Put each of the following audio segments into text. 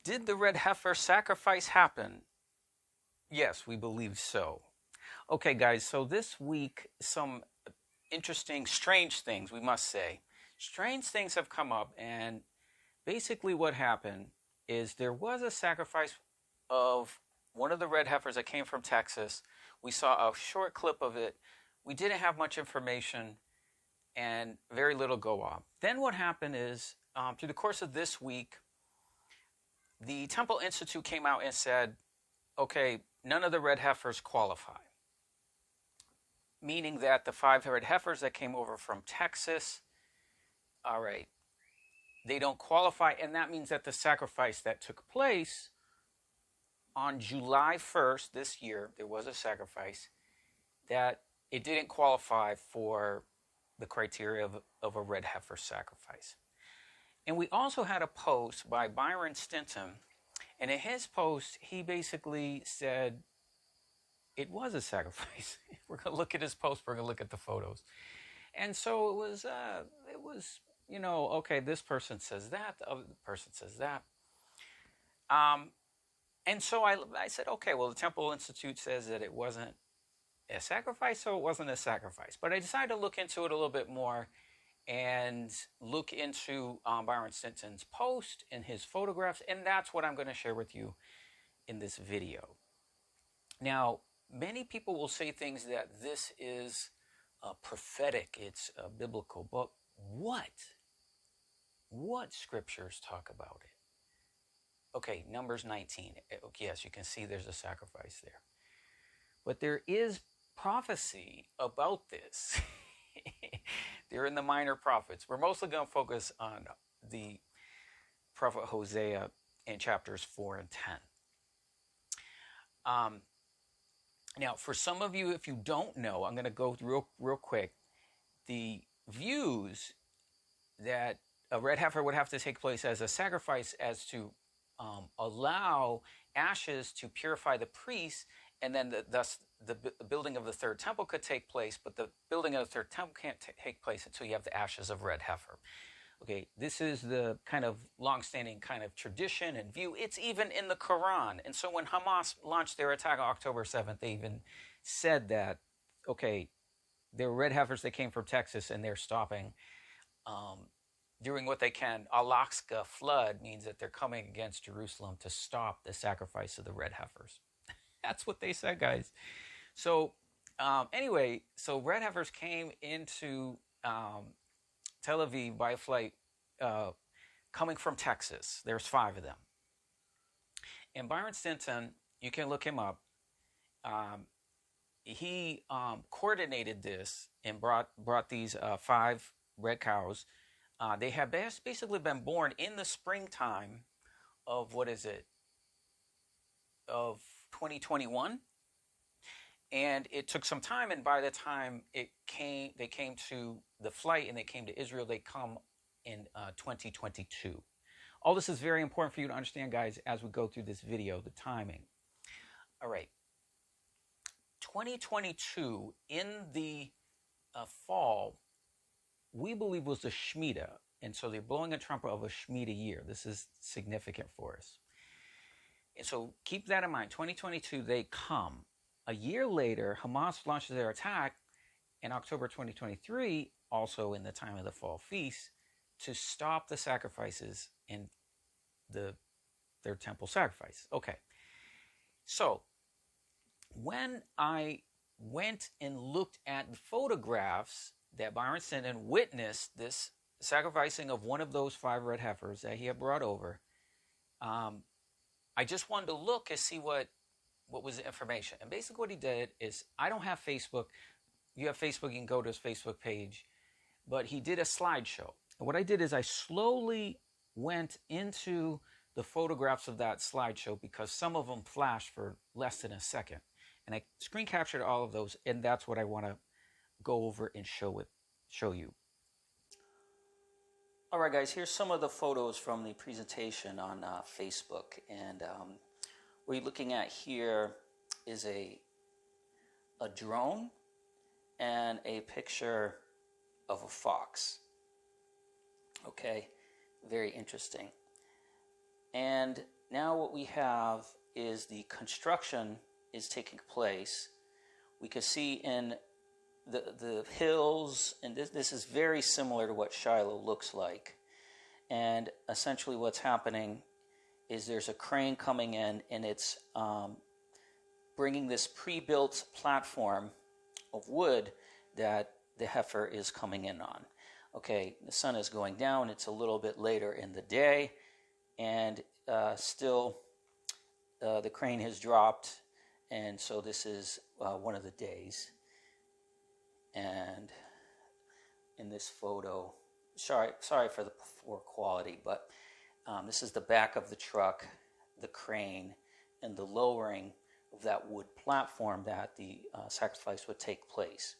Did the red heifer sacrifice happen? Yes, we believe so. Okay, guys, so this week, some interesting, strange things, we must say. Strange things have come up, and basically what happened is there was a sacrifice of one of the red heifers that came from Texas. We saw a short clip of it. We didn't have much information and very little go on. Then what happened is, through the course of this week, the Temple Institute came out and said, okay, none of the red heifers qualify. Meaning that the 5 red heifers that came over from Texas, all right, they don't qualify. And that means that the sacrifice that took place on July 1st this year, there was a sacrifice, that it didn't qualify for the criteria of a red heifer sacrifice. And we also had a post by Byron Stinson. And in his post, he basically said it was a sacrifice. We're going to look at his post. We're going to look at the photos. And so it was, okay, this person says that, the other person says that. And so I said, okay, well, the Temple Institute says that it wasn't a sacrifice, so it wasn't a sacrifice. But I decided to look into it a little bit more and look into Byron Stinson's post and his photographs, and that's what I'm going to share with you in this video. Now, many people will say things that this is prophetic, it's biblical, but what scriptures talk about it? Okay, Numbers 19. Yes, you can see there's a sacrifice there. But there is prophecy about this. They're in the minor prophets. We're mostly going to focus on the prophet Hosea in chapters 4 and 10. Now, for some of you, if you don't know, I'm going to go real quick. The views that a red heifer would have to take place as a sacrifice as to allow ashes to purify the priests, and then thus the building of the third temple could take place, but the building of the third temple can't take place until you have the ashes of red heifer. Okay, this is the kind of long-standing kind of tradition and view. It's even in the Quran. And so when Hamas launched their attack on October 7th, they even said that, okay, there were red heifers that came from Texas and they're stopping, doing what they can. Al-Aqsa flood means that they're coming against Jerusalem to stop the sacrifice of the red heifers. That's what they said, guys. So anyway, so red heifers came into Tel Aviv by flight, coming from Texas. There's 5 of them. And Byron Stinson, you can look him up. He coordinated this and brought these 5 red cows. They have basically been born in the springtime of, of 2021. And it took some time, and by the time they came to the flight and they came to Israel, they come in 2022. All this is very important for you to understand, guys, as we go through this video, the timing. All right. 2022, in the fall, we believe was the Shemitah. And so they're blowing a trumpet of a Shemitah year. This is significant for us. And so keep that in mind. 2022, they come. A year later, Hamas launches their attack in October 2023, also in the time of the fall feast, to stop the sacrifices in their temple sacrifice. Okay. So when I went and looked at the photographs that Byron sent and witnessed this sacrificing of one of those 5 red heifers that he had brought over, I just wanted to look and see what was the information. And basically what he did is, I don't have Facebook. You have Facebook, you can go to his Facebook page. But he did a slideshow. And what I did is I slowly went into the photographs of that slideshow, because some of them flashed for less than a second. And I screen captured all of those, and that's what I want to go over and show you. All right, guys, here's some of the photos from the presentation on Facebook. And what you're looking at here is a drone and a picture of a fox. Okay, very interesting. And now what we have is the construction is taking place. We can see in the hills, and this is very similar to what Shiloh looks like. And essentially what's happening is there's a crane coming in, and it's bringing this pre-built platform of wood that the Heifer is coming in on. Okay, the sun is going down. It's a little bit later in the day, and still the crane has dropped, and so this is one of the days. And in this photo, sorry for the poor quality, but this is the back of the truck, the crane, and the lowering of that wood platform that the sacrifice would take place.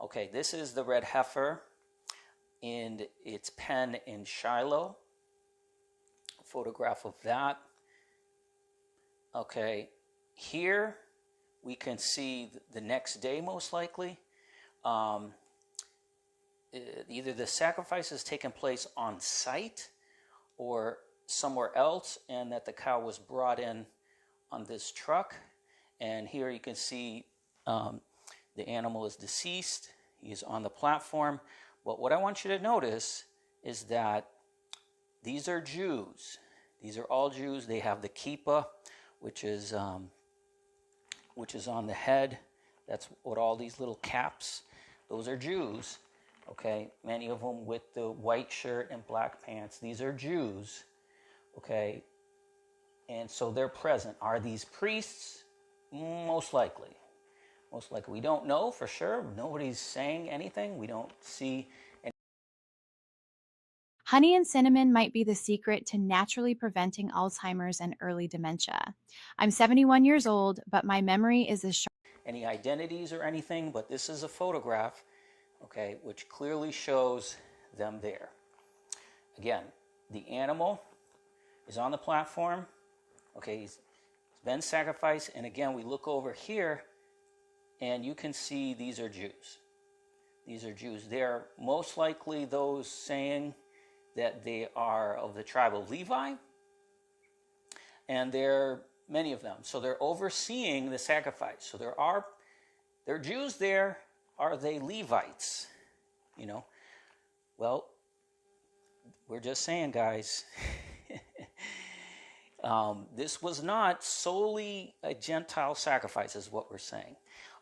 Okay, this is the red heifer in its pen in Shiloh. A photograph of that. Okay, here we can see the next day, most likely. Either the sacrifice has taken place on site or somewhere else, and that the cow was brought in on this truck. And here you can see the animal is deceased. He is on the platform. But what I want you to notice is that these are Jews. These are all Jews. They have the kippah, which is on the head. That's what all these little caps. Those are Jews. Okay, many of them with the white shirt and black pants. These are Jews. Okay, and so they're present. Are these priests? Most likely. Most likely. We don't know for sure. Nobody's saying anything. We don't see any. Honey and cinnamon might be the secret to naturally preventing Alzheimer's and early dementia. I'm 71 years old, but my memory is as sharp. Any identities or anything, but this is a photograph, okay, which clearly shows them there. Again, the animal is on the platform. Okay, he's been sacrificed, and again, we look over here, and you can see these are Jews. These are Jews. They're most likely those saying that they are of the tribe of Levi, and there are many of them. So they're overseeing the sacrifice. So there are Jews there. Are they Levites? You know, well, we're just saying, guys, this was not solely a Gentile sacrifice, is what we're saying.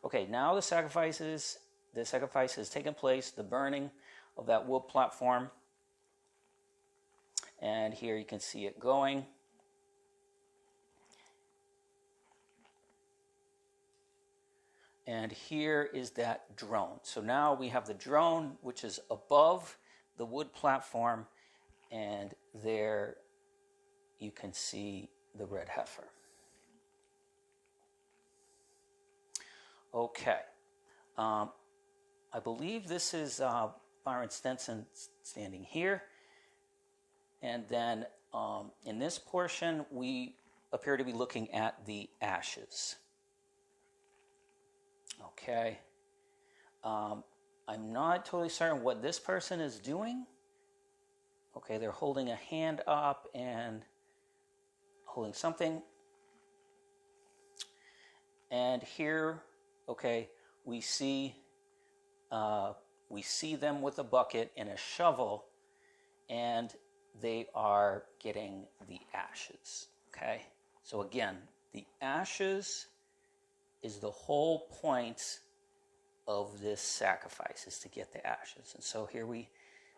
Okay, now the sacrifice has taken place, the burning of that wood platform. And here you can see it going. And here is that drone. So now we have the drone, which is above the wood platform, and there you can see the red heifer. Okay. I believe this is Byron Stenson standing here. And then in this portion, we appear to be looking at the ashes. Okay. I'm not totally certain what this person is doing. Okay, they're holding a hand up and holding something. And here, okay, we see them with a bucket and a shovel, and they are getting the ashes. Okay, so again, the ashes is the whole point of this sacrifice, is to get the ashes. And so here we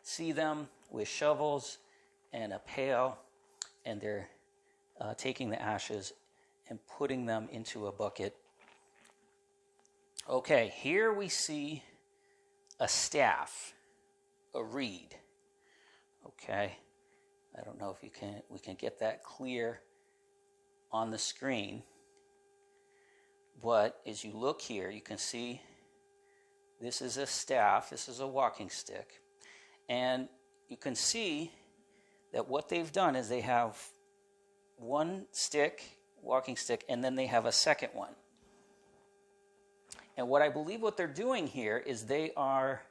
see them with shovels and a pail, and they're taking the ashes and putting them into a bucket. Okay, here we see a staff, a reed. Okay, I don't know if we can get that clear on the screen, but as you look here, you can see this is a staff, this is a walking stick, and you can see that what they've done is they have one stick, walking stick, and then they have a second one. And what I believe what they're doing here is they are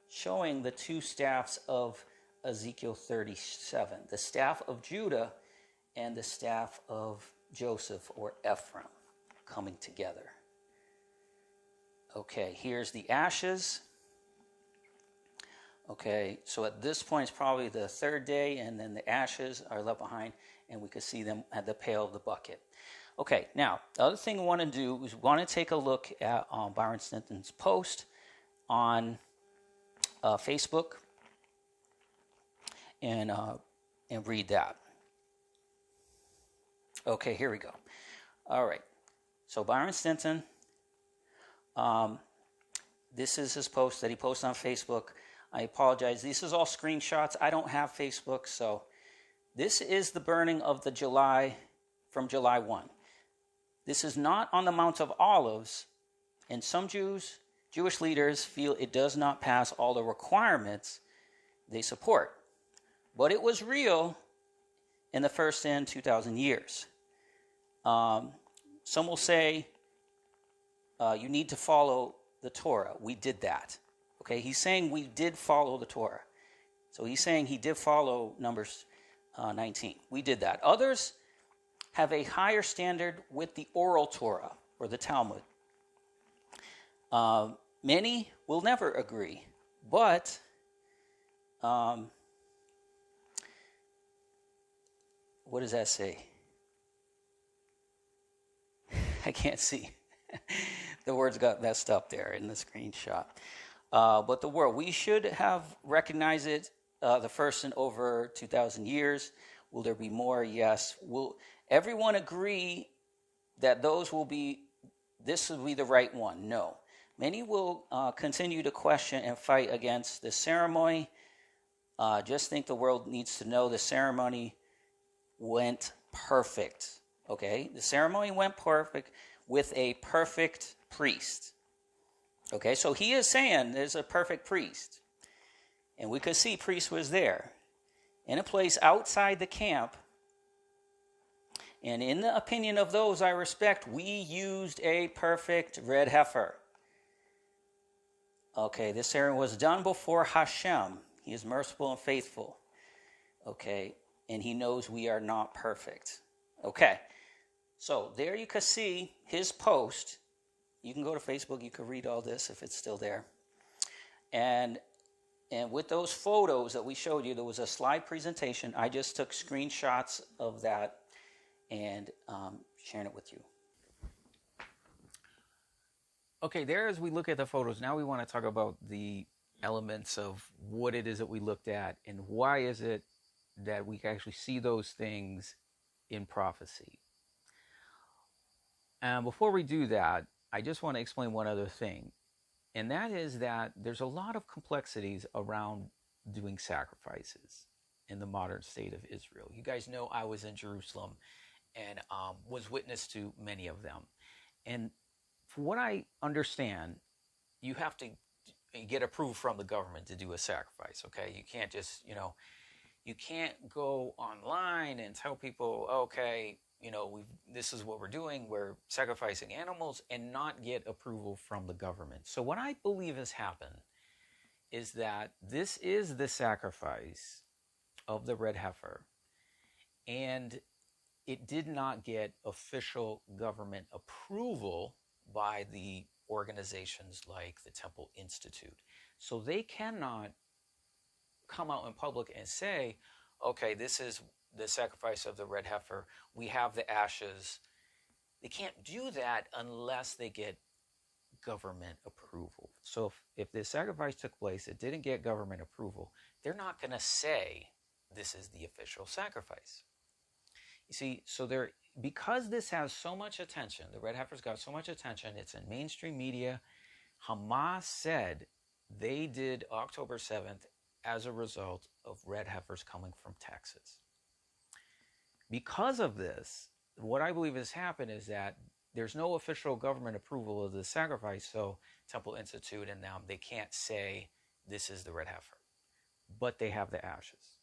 showing the two staffs of Ezekiel 37, the staff of Judah and the staff of Joseph or Ephraim coming together. Okay, here's the ashes. Okay, so at this point, it's probably the third day, and then the ashes are left behind, and we could see them at the pail of the bucket. Okay, now, the other thing we want to do is we want to take a look at Byron Stinton's post on Facebook and read that. Okay, here we go. All right, so Byron Stinton, this is his post that he posts on Facebook. I apologize. This is all screenshots. I don't have Facebook, so this is the burning of the from July 1. This is not on the Mount of Olives, and some Jewish leaders feel it does not pass all the requirements they support. But it was real in the first 2,000 years. Some will say you need to follow the Torah. We did that. Okay, he's saying we did follow the Torah. So he's saying he did follow Numbers 19. We did that. Others have a higher standard with the oral Torah or the Talmud. Many will never agree, but what does that say? I can't see. The words got messed up there in the screenshot. But the world, we should have recognized it the first in over 2,000 years. Will there be more? Yes. Will everyone agree that this will be the right one? No. Many will continue to question and fight against the ceremony. Just think the world needs to know the ceremony went perfect. Okay? The ceremony went perfect with a perfect priest. Okay, so he is saying there's a perfect priest. And we could see priest was there in a place outside the camp. And in the opinion of those I respect, we used a perfect red heifer. Okay, this ceremony was done before Hashem. He is merciful and faithful. Okay, and he knows we are not perfect. Okay, so there you can see his post. You can go to Facebook, you can read all this if it's still there. And with those photos that we showed you, there was a slide presentation. I just took screenshots of that and sharing it with you. Okay, there as we look at the photos, now we want to talk about the elements of what it is that we looked at and why is it that we can actually see those things in prophecy. And before we do that, I just want to explain one other thing. And that is that there's a lot of complexities around doing sacrifices in the modern state of Israel. You guys know I was in Jerusalem and was witness to many of them. And from what I understand, you have to get approval from the government to do a sacrifice, okay? You can't just, you can't go online and tell people, okay, this is what we're doing. We're sacrificing animals and not get approval from the government. So what I believe has happened is that this is the sacrifice of the red heifer, and it did not get official government approval by the organizations like the Temple Institute. So they cannot come out in public and say, okay, this is the sacrifice of the red heifer. We have the ashes. They can't do that unless they get government approval. So if the sacrifice took place, it didn't get government approval, they're not going to say this is the official sacrifice. You see, so because this has so much attention, the red heifer's got so much attention, it's in mainstream media. Hamas said they did October 7th as a result of red heifers coming from Texas. Because of this, what I believe has happened is that there's no official government approval of the sacrifice, so Temple Institute and them, they can't say this is the red heifer, but they have the ashes.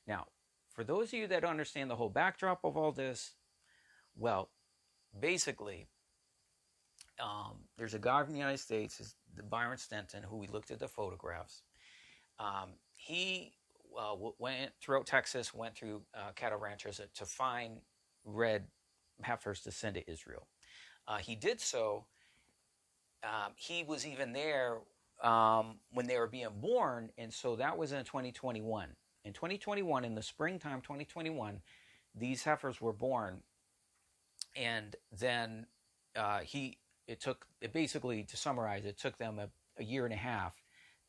Now, for those of you that understand the whole backdrop of all this, well, basically, there's a guy from the United States, Byron Stinton, who we looked at the photographs. He went throughout Texas, went through cattle ranchers to find red heifers to send to Israel. He did so. He was even there when they were being born, and so that was in 2021. In 2021, in the springtime 2021, these heifers were born, and then it basically, to summarize, it took them a year and a half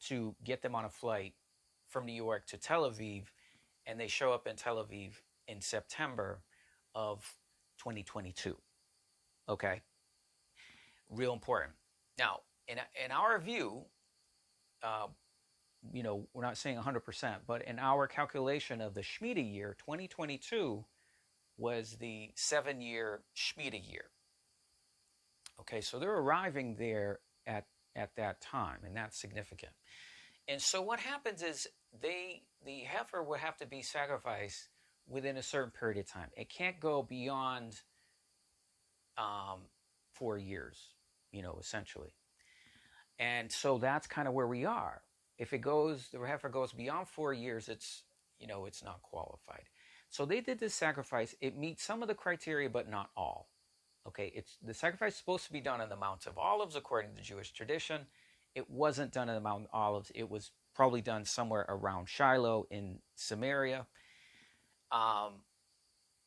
to get them on a flight from New York to Tel Aviv, and they show up in Tel Aviv in September of 2022. Okay, real important. Now, in our view, we're not saying 100%, but in our calculation of the Shemitah year, 2022 was the 7-year Shemitah year. Okay, so they're arriving there at that time, and that's significant. And so what happens is the heifer would have to be sacrificed within a certain period of time. It can't go beyond 4 years, essentially. And so that's kind of where we are. If the heifer goes beyond 4 years, it's not qualified. So they did this sacrifice. It meets some of the criteria, but not all. Okay, the sacrifice is supposed to be done on the Mount of Olives according to Jewish tradition. It wasn't done on the Mount of Olives. It was probably done somewhere around Shiloh in Samaria.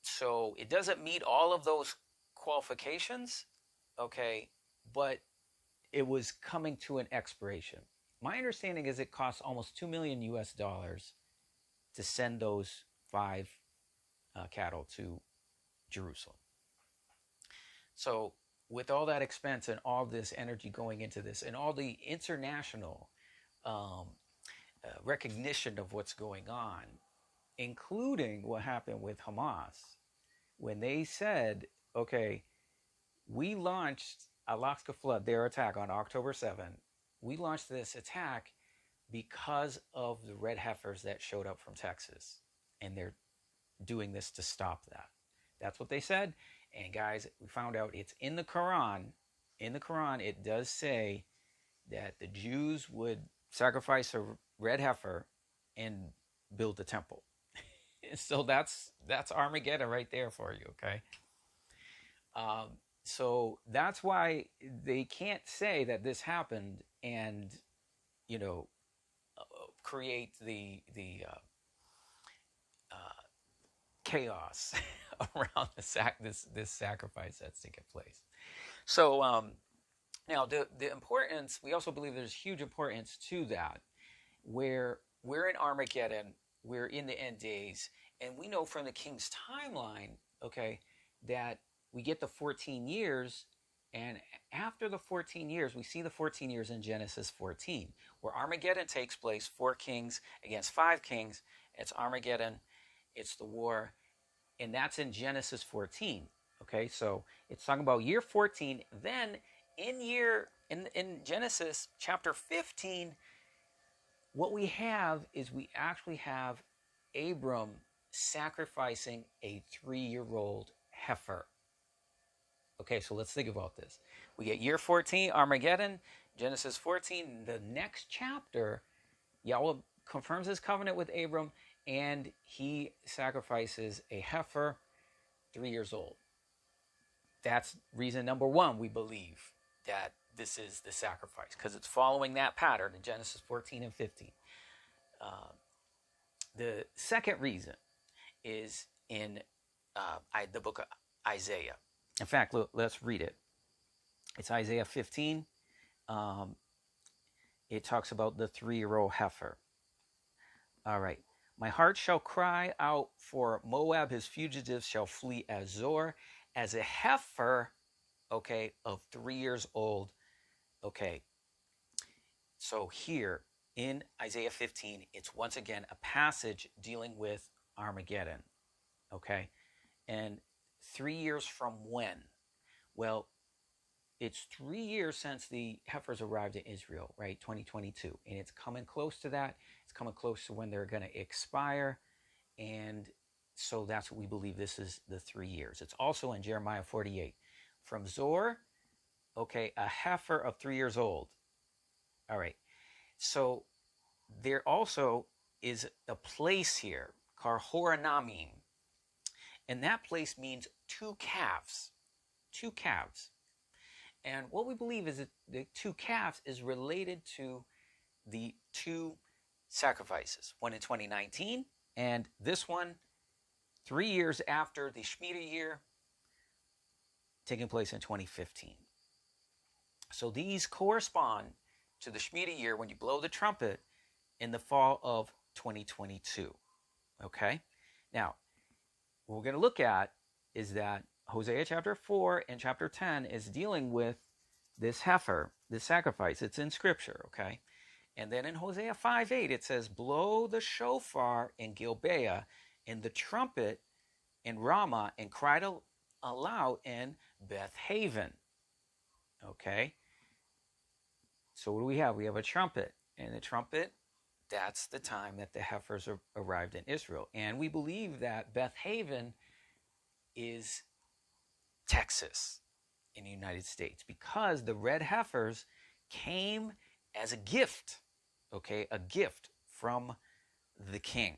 So it doesn't meet all of those qualifications, okay, but it was coming to an expiration. My understanding is it costs almost $2 million US to send those 5 cattle to Jerusalem. So with all that expense and all this energy going into this and all the international recognition of what's going on, including what happened with Hamas, when they said, okay, we launched Alaska Flood, their attack on October 7th, we launched this attack because of the red heifers that showed up from Texas, and they're doing this to stop that. That's what they said. And guys, we found out it's in the Quran. In the Quran, it does say that the Jews would sacrifice a red heifer and build a temple. So that's Armageddon right there for you, okay? So that's why they can't say that this happened and, create the chaos around this sacrifice that's taking place. So now the importance, we also believe there's huge importance to that, where we're in Armageddon, we're in the end days, and we know from the king's timeline, okay, that we get the 14 years, and after the 14 years, we see the 14 years in Genesis 14, where Armageddon takes place, 4 kings against 5 kings. It's Armageddon, it's the war, and that's in Genesis 14. Okay, so it's talking about year 14. Then in Genesis chapter 15, what we have is we actually have Abram sacrificing a 3-year-old heifer. Okay, so let's think about this. We get year 14, Armageddon, Genesis 14. The next chapter, Yahweh confirms his covenant with Abram, and he sacrifices a heifer, 3 years old. That's reason number 1, we believe that this is the sacrifice, because it's following that pattern in Genesis 14 and 15. The second reason is in the book of Isaiah. In fact, let's read it. It's Isaiah 15. It talks about the 3-year-old heifer. All right. My heart shall cry out for Moab, his fugitives shall flee as Zor, as a heifer, okay, of 3 years old. Okay. So here in Isaiah 15, it's once again a passage dealing with Armageddon. Okay. And 3 years from when? Well, it's 3 years since the heifers arrived in Israel, right? 2022. And it's coming close to that. It's coming close to when they're going to expire. And so that's what we believe this is, the 3 years. It's also in Jeremiah 48. From Zor, okay, a heifer of 3 years old. All right. So there also is a place here, Karhoranamim. And that place means two calves. Two calves. And what we believe is that the two calves is related to the two sacrifices, one in 2019 and this one 3 years after the Shemitah year, taking place in 2015. So these correspond to the Shemitah year when you blow the trumpet in the fall of 2022. Okay? Now, what we're going to look at is that Hosea chapter 4 and chapter 10 is dealing with this heifer, this sacrifice. It's in Scripture, okay? And then in Hosea 5:8, it says, blow the shofar in Gibeah and the trumpet in Ramah and cry aloud in Beth Haven. Okay? So what do we have? We have a trumpet. And the trumpet, that's the time that the heifers arrived in Israel. And we believe that Beth Haven is Texas in the United States because the red heifers came as a gift, okay, a gift from the king.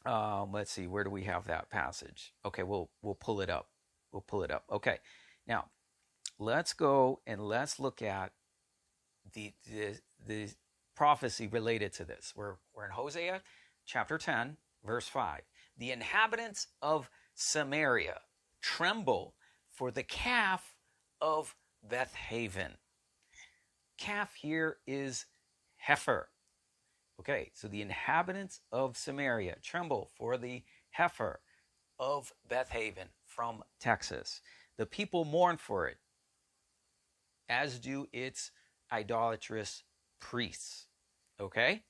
Let's see, where do we have that passage? Okay, we'll pull it up. We'll pull it up. Okay, now let's go and let's look at the prophecy related to this. We're in Hosea chapter 10, verse 5. The inhabitants of Samaria tremble for the calf of Beth Haven. Calf here is heifer. Okay, so the inhabitants of Samaria tremble for the heifer of Beth Haven from Texas. The people mourn for it, as do its idolatrous priests. Okay,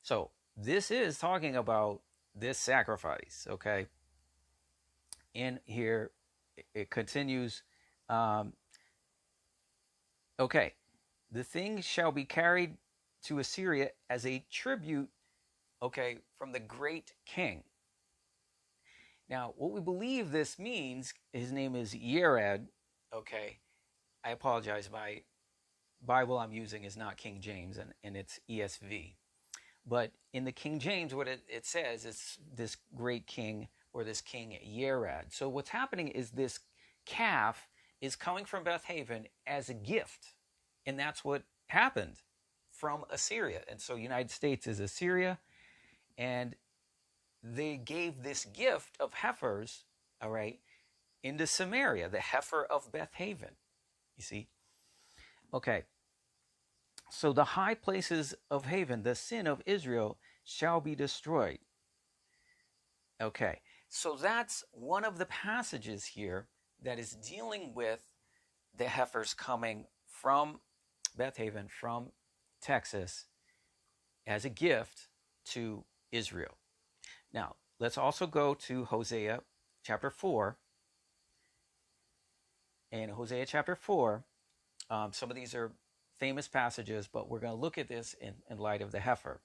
so this is talking about this sacrifice. Okay, in here it continues. Okay, the thing shall be carried to Assyria as a tribute, okay, from the great king. Now, what we believe this means, his name is Yered, okay. I apologize, my Bible I'm using is not King James, and it's ESV. But in the King James, what it says is this great king, or this king Yered. So what's happening is this calf is coming from Beth Haven as a gift. And that's what happened from Assyria. And so United States is Assyria. And they gave this gift of heifers, all right, into Samaria, the heifer of Beth Haven. You see? Okay. So the high places of Haven, the sin of Israel, shall be destroyed. Okay. So that's one of the passages here that is dealing with the heifers coming from Beth Haven, from Texas, as a gift to Israel. Now, let's also go to Hosea chapter 4. In Hosea chapter 4, some of these are famous passages, but we're going to look at this in light of the heifer.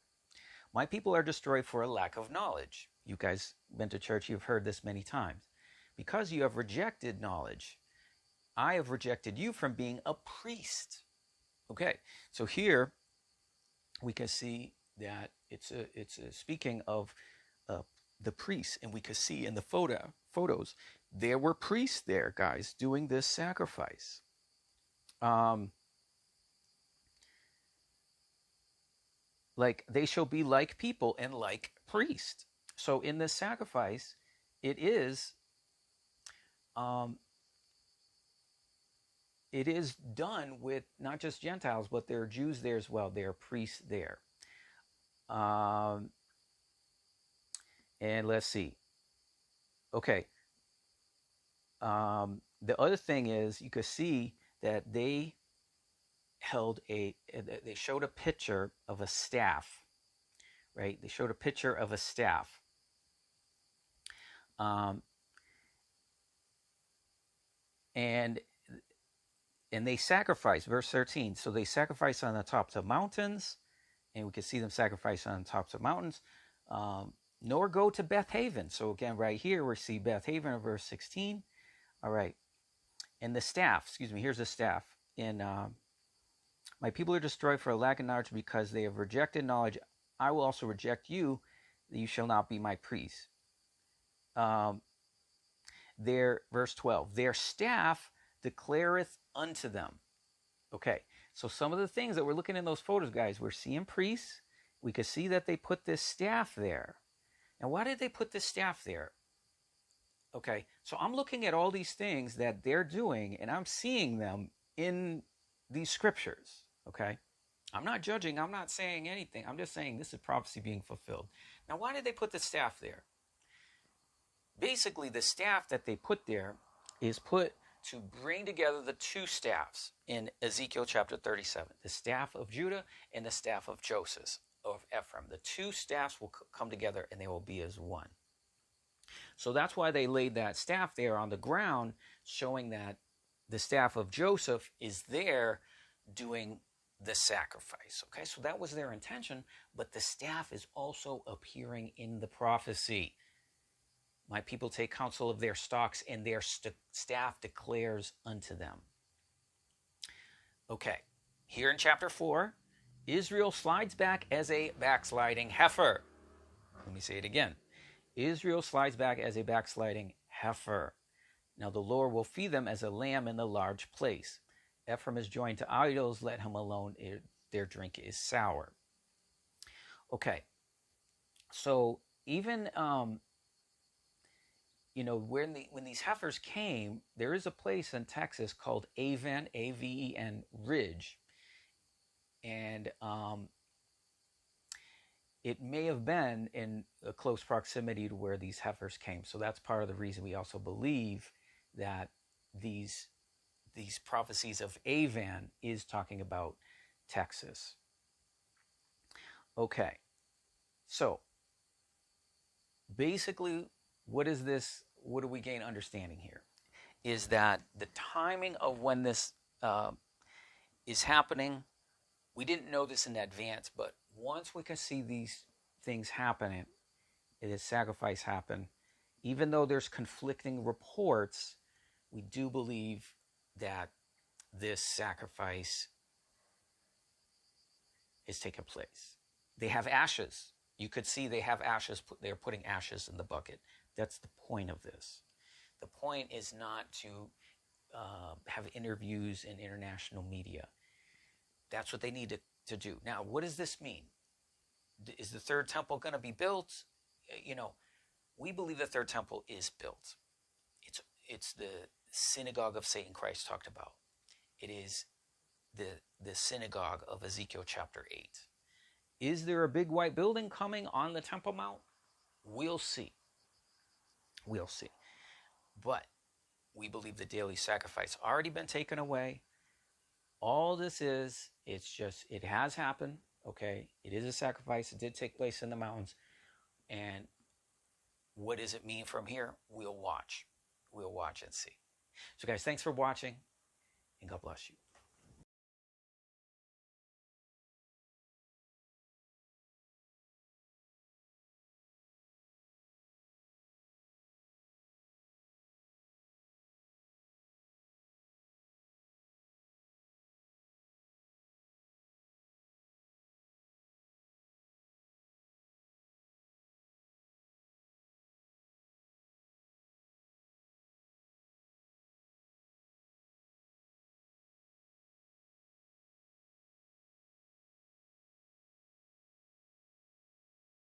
My people are destroyed for a lack of knowledge. You guys been to church, you've heard this many times. Because you have rejected knowledge, I have rejected you from being a priest. Okay, so here we can see that it's speaking of the priests, and we can see in the photos there were priests there, guys, doing this sacrifice. Like they shall be like people and like priests. So in this sacrifice, it is done with not just Gentiles, but there are Jews there as well. There are priests there. And let's see. Okay. The other thing is you could see that they showed a picture of a staff, right? They showed a picture of a staff. And they sacrifice, verse 13. So they sacrifice on the tops of mountains, and we can see them sacrifice on the tops of mountains, nor go to Beth Haven. So again, right here, we see Beth Haven in verse 16. All right. And the staff, here's the staff. In my people are destroyed for a lack of knowledge because they have rejected knowledge. I will also reject you, that you shall not be my priest. Their verse 12, their staff declareth unto them. Okay, so some of the things that we're looking in those photos, guys, we're seeing priests. We could see that they put this staff there. Now, why did they put this staff there? Okay, so I'm looking at all these things that they're doing, and I'm seeing them in these scriptures. Okay, I'm not judging, I'm not saying anything. I'm just saying this is prophecy being fulfilled. Now, why did they put the staff there? Basically, the staff that they put there is put to bring together the two staffs in Ezekiel chapter 37, the staff of Judah and the staff of Joseph, of Ephraim. The two staffs will come together and they will be as one. So that's why they laid that staff there on the ground, showing that the staff of Joseph is there doing the sacrifice. Okay, so that was their intention, but the staff is also appearing in the prophecy. My people take counsel of their stocks, and their staff declares unto them. Okay, here in chapter 4, Israel slides back as a backsliding heifer. Let me say it again. Israel slides back as a backsliding heifer. Now the Lord will feed them as a lamb in the large place. Ephraim is joined to idols, let him alone, their drink is sour. Okay, so even when these heifers came, there is a place in Texas called Aven, Aven Ridge, and it may have been in a close proximity to where these heifers came. So that's part of the reason we also believe that these prophecies of Aven is talking about Texas. Okay, so basically, what do we gain understanding here? Is that the timing of when this is happening, we didn't know this in advance, but once we can see these things happening, this sacrifice happen, even though there's conflicting reports, we do believe that this sacrifice is taking place. They have ashes. You could see they have ashes. They're putting ashes in the bucket. That's the point of this. The point is not to have interviews in international media. That's what they need to do. Now, what does this mean? Is the third temple going to be built? We believe the third temple is built. It's the synagogue of Satan Christ talked about. It is the synagogue of Ezekiel chapter 8. Is there a big white building coming on the Temple Mount? We'll see. We'll see. But we believe the daily sacrifice already been taken away. All this is, it has happened, okay? It is a sacrifice. It did take place in the mountains. And what does it mean from here? We'll watch. We'll watch and see. So guys, thanks for watching, and God bless you.